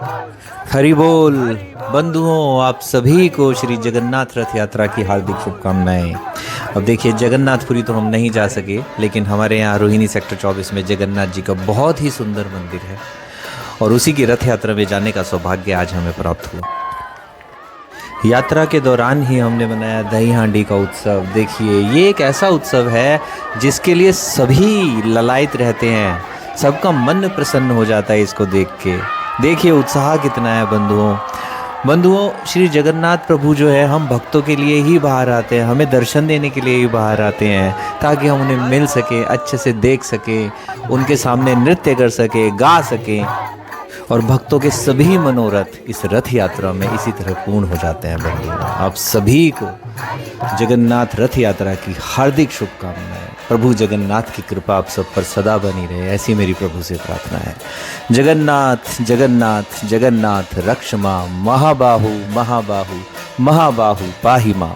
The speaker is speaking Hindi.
हरि बोल। बंधुओं, आप सभी को श्री जगन्नाथ रथ यात्रा की हार्दिक शुभकामनाएं। अब देखिए, जगन्नाथपुरी तो हम नहीं जा सके, लेकिन हमारे यहाँ रोहिणी सेक्टर 24 में जगन्नाथ जी का बहुत ही सुंदर मंदिर है और उसी की रथ यात्रा में जाने का सौभाग्य आज हमें प्राप्त हुआ। यात्रा के दौरान ही हमने मनाया दही हांडी का उत्सव। देखिए, ये एक ऐसा उत्सव है जिसके लिए सभी ललायत रहते हैं, सबका मन प्रसन्न हो जाता है इसको देख के। देखिए उत्साह कितना है बंधुओं। बंधुओं, श्री जगन्नाथ प्रभु जो है, हम भक्तों के लिए ही बाहर आते हैं, हमें दर्शन देने के लिए ही बाहर आते हैं, ताकि हम उन्हें मिल सके, अच्छे से देख सके, उनके सामने नृत्य कर सके, गा सके, और भक्तों के सभी मनोरथ इस रथ यात्रा में इसी तरह पूर्ण हो जाते हैं। बंधुओं, आप सभी को जगन्नाथ रथ यात्रा की हार्दिक शुभकामनाएं। प्रभु जगन्नाथ की कृपा आप सब पर सदा बनी रहे, ऐसी मेरी प्रभु से प्रार्थना है। जगन्नाथ जगन्नाथ जगन्नाथ रक्ष मां, महाबाहु महाबाहु महाबाहु पाहि मां।